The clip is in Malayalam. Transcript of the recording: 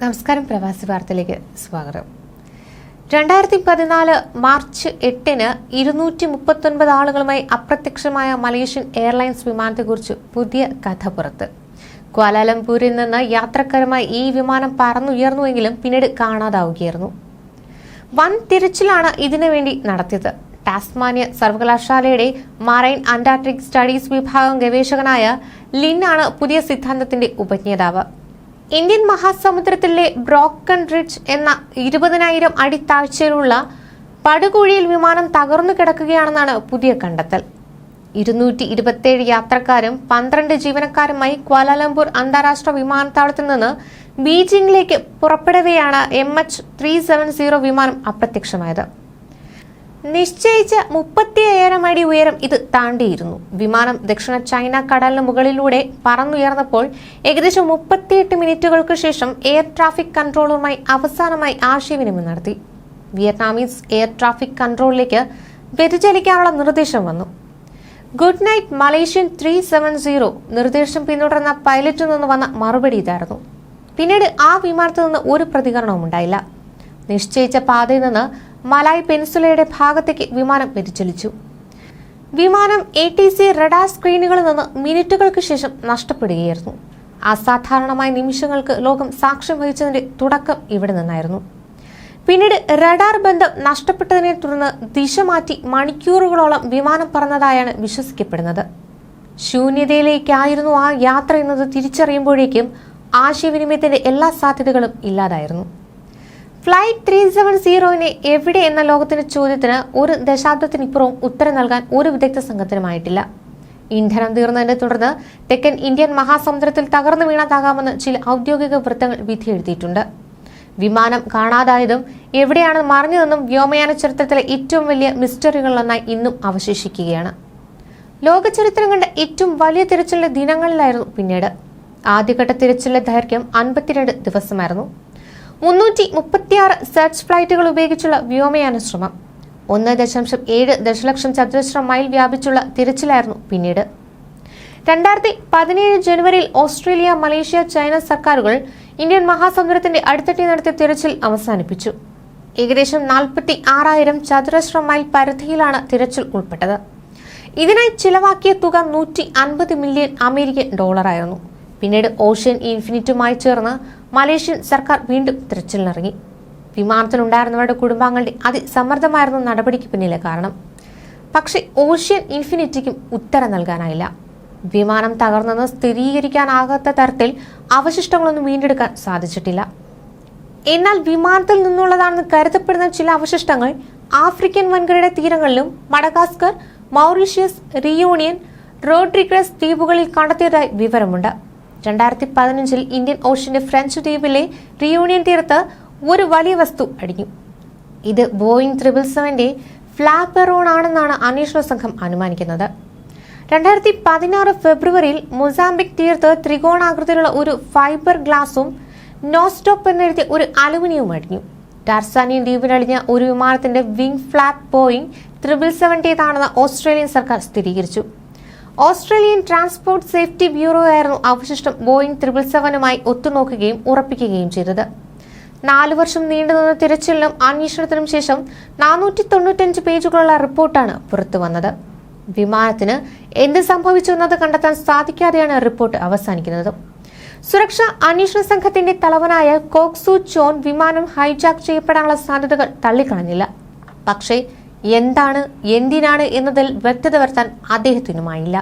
നമസ്കാരം. പ്രവാസി വാർത്തയിലേക്ക് സ്വാഗതം. 2014 മാർച്ച് 8-ന് 239 ആളുകളുമായി അപ്രത്യക്ഷമായ മലേഷ്യൻ എയർലൈൻസ് വിമാനത്തെക്കുറിച്ച് പുതിയ കഥ പുറത്ത്. ക്വാലാലംപൂരിൽ നിന്ന് യാത്രക്കാരുമായി ഈ വിമാനം പറന്നുയർന്നുവെങ്കിലും പിന്നീട് കാണാതാവുകയായിരുന്നു. വൻ തിരച്ചിലാണ് ഇതിനുവേണ്ടി നടത്തിയത്. ടാസ്മാനിയ സർവകലാശാലയുടെ മറൈൻ അന്റാർട്ടിക് സ്റ്റഡീസ് വിഭാഗം ഗവേഷകനായ ലിൻ ആണ് പുതിയ സിദ്ധാന്തത്തിന്റെ ഉപജ്ഞാതാവ്. ഇന്ത്യൻ മഹാസമുദ്രത്തിലെ ബ്രോക്കൺ റിഡ്ജ് എന്ന 20,000 അടി താഴ്ചയിലുള്ള പടുകുഴിയിൽ വിമാനം തകർന്നു കിടക്കുകയാണെന്നാണ് പുതിയ കണ്ടെത്തൽ. 227 യാത്രക്കാരും 12 ജീവനക്കാരുമായി ക്വാലാലംപൂർ അന്താരാഷ്ട്ര വിമാനത്താവളത്തിൽ നിന്ന് ബീജിംഗിലേക്ക് പുറപ്പെടവെയാണ് MH370 വിമാനം അപ്രത്യക്ഷമായത്. നിശ്ചയിച്ച 35,000 അടി ഉയരം ഇത് താണ്ടിയിരുന്നു. വിമാനം ദക്ഷിണ ചൈന കടലിന് മുകളിലൂടെ പറന്നുയർന്നപ്പോൾ ഏകദേശം 38 മിനിറ്റുകൾക്ക് ശേഷം എയർ ട്രാഫിക് കൺട്രോളറുമായി അവസാനമായി ആശയവിനിമയം നടത്തി. വിയറ്റ്നാമീസ് എയർ ട്രാഫിക് കൺട്രോളിലേക്ക് വ്യതിചലിക്കാനുള്ള നിർദ്ദേശം വന്നു. ഗുഡ് നൈറ്റ് മലേഷ്യൻ 370 നിർദ്ദേശം പിന്തുടർന്ന പൈലറ്റിൽ നിന്ന് വന്ന മറുപടി ഇതായിരുന്നു. പിന്നീട് ആ വിമാനത്തിൽ നിന്ന് ഒരു പ്രതികരണവും ഉണ്ടായില്ല. നിശ്ചയിച്ച പാതയിൽ നിന്ന് മലായ് പെനിൻസുലയുടെ ഭാഗത്തേക്ക് വിമാനം വ്യതിചലിച്ചു. വിമാനം ATC റഡാർ സ്ക്രീനുകളിൽ നിന്ന് മിനിറ്റുകൾക്ക് ശേഷം നഷ്ടപ്പെടുകയായിരുന്നു. അസാധാരണമായ നിമിഷങ്ങൾക്ക് ലോകം സാക്ഷ്യം വഹിച്ചതിന്റെ തുടക്കം ഇവിടെ നിന്നായിരുന്നു. പിന്നീട് റഡാർ ബന്ധം നഷ്ടപ്പെട്ടതിനെ തുടർന്ന് ദിശ മാറ്റി മണിക്കൂറുകളോളം വിമാനം പറന്നതായാണ് വിശ്വസിക്കപ്പെടുന്നത്. ശൂന്യതയിലേക്കായിരുന്നു ആ യാത്ര എന്നത് തിരിച്ചറിയുമ്പോഴേക്കും ആശയവിനിമയത്തിന്റെ എല്ലാ സാധ്യതകളും ഇല്ലാതായിരുന്നു. ഫ്ലൈറ്റ് 370 എവിടെ എന്ന ലോകത്തിന്റെ ചോദ്യത്തിന് ഒരു ദശാബ്ദത്തിനിപ്പുറവും ഉത്തരം നൽകാൻ ഒരു വിദഗ്ധ സംഘത്തിനുമായിട്ടില്ല. ഇന്ധനം തീർന്നതിനെ തുടർന്ന് തെക്കൻ ഇന്ത്യൻ മഹാസമുദ്രത്തിൽ തകർന്നു വീണതാകാമെന്ന് ചില ഔദ്യോഗിക വൃത്തങ്ങൾ വിധിയെഴുതിയിട്ടുണ്ട്. വിമാനം കാണാതായതും എവിടെയാണ് മറിഞ്ഞതെന്നും വ്യോമയാന ചരിത്രത്തിലെ ഏറ്റവും വലിയ മിസ്റ്ററികളിലൊന്നായി ഇന്നും അവശേഷിക്കുകയാണ്. ലോക ചരിത്രം കണ്ട ഏറ്റവും വലിയ തിരച്ചിലിന്റെ ദിനങ്ങളിലായിരുന്നു പിന്നീട്. ആദ്യഘട്ട തിരച്ചിലിന്റെ ദൈർഘ്യം 52 ദിവസമായിരുന്നു. 336 സെർച്ച് ഫ്ലൈറ്റുകൾ ഉപയോഗിച്ചുള്ള വ്യോമയാന ശ്രമം. 1.7 ദശലക്ഷം ചതുരശ്ര മൈൽ വ്യാപിച്ചുള്ള തിരച്ചിലായിരുന്നു പിന്നീട്. 2017 ജനുവരിയിൽ ഓസ്ട്രേലിയ, മലേഷ്യ, ചൈന സർക്കാരുകൾ ഇന്ത്യൻ മഹാസമുദ്രത്തിന്റെ അടിത്തട്ടി നടത്തിയ തിരച്ചിൽ അവസാനിപ്പിച്ചു. ഏകദേശം 46,000 ചതുരശ്ര മൈൽ പരിധിയിലാണ് തിരച്ചിൽ ഉൾപ്പെട്ടത്. ഇതിനായി ചിലവാക്കിയ തുക $150 മില്യൺ അമേരിക്കൻ ഡോളറായിരുന്നു. പിന്നീട് ഓഷ്യൻ ഇൻഫിനിറ്റുമായി ചേർന്ന് മലേഷ്യൻ സർക്കാർ വീണ്ടും തിരച്ചിലിനിറങ്ങി. വിമാനത്തിലുണ്ടായിരുന്നവരുടെ കുടുംബാംഗങ്ങളുടെ അതിസമ്മർദ്ദമായിരുന്നു നടപടിക്ക് പിന്നിലെ കാരണം. പക്ഷേ ഓഷ്യൻ ഇൻഫിനിറ്റിക്കും ഉത്തരം നൽകാനായില്ല. വിമാനം തകർന്നെന്ന് സ്ഥിരീകരിക്കാനാകാത്ത തരത്തിൽ അവശിഷ്ടങ്ങളൊന്നും വീണ്ടെടുക്കാൻ സാധിച്ചിട്ടില്ല. എന്നാൽ വിമാനത്തിൽ നിന്നുള്ളതാണെന്ന് കരുതപ്പെടുന്ന ചില അവശിഷ്ടങ്ങൾ ആഫ്രിക്കൻ വൻകരയുടെ തീരങ്ങളിലും മഡഗാസ്കർ, മൗറീഷ്യസ്, റിയൂണിയൻ, റോഡ്രിഗസ് ദ്വീപുകളിൽ കണ്ടെത്തിയതായി വിവരമുണ്ട്. 2015 ഇന്ത്യൻ ഓഷ്യന്റെ ഫ്രഞ്ച് ദ്വീപിലെ റിയൂണിയൻ തീരത്ത് ഒരു വലിയ വസ്തു അടിഞ്ഞു. ഇത് ബോയിങ് 777 ഫ്ലാപ്പറോൺ ആണെന്നാണ് അന്വേഷണ സംഘം അനുമാനിക്കുന്നത്. 2016 ഫെബ്രുവരിയിൽ മൊസാംബിക് തീരത്ത് ത്രികോണാകൃതിയിലുള്ള ഒരു ഫൈബർ ഗ്ലാസും നോസ്റ്റോപ്പ് എന്നെഴുതിയ ഒരു അലുമിനിയവും അടിഞ്ഞു. ടാർസാനിയൻ ദ്വീപിലടിഞ്ഞ ഒരു വിമാനത്തിന്റെ വിംഗ് ഫ്ലാപ്പ് ബോയിങ് 777 ഓസ്ട്രേലിയൻ സർക്കാർ സ്ഥിരീകരിച്ചു. ഓസ്ട്രേലിയൻ ട്രാൻസ്പോർട്ട് സേഫ്റ്റി ബ്യൂറോ ആയിരുന്നു അവശിഷ്ടം ബോയിങ് 777 ഒത്തുനോക്കുകയും ഉറപ്പിക്കുകയും ചെയ്തത്. 4 വർഷം നീണ്ടുനിന്ന തിരച്ചിലിനും അന്വേഷണത്തിനും ശേഷം 495 പേജുകളുള്ള റിപ്പോർട്ടാണ് പുറത്തുവന്നത്. വിമാനത്തിന് എന്ത് സംഭവിച്ചു എന്നത് കണ്ടെത്താൻ സാധിക്കാതെയാണ് റിപ്പോർട്ട് അവസാനിക്കുന്നത്. സുരക്ഷാ അന്വേഷണ സംഘത്തിന്റെ തലവനായ കോക്സു ചോൻ വിമാനം ഹൈജാക്ക് ചെയ്യപ്പെടാനുള്ള സാധ്യതകൾ തള്ളിക്കളഞ്ഞില്ല. പക്ഷേ എന്താണ്, എന്തിനാണ് എന്നതിൽ വ്യക്തത വരുത്താൻ അദ്ദേഹത്തിനുമായില്ല.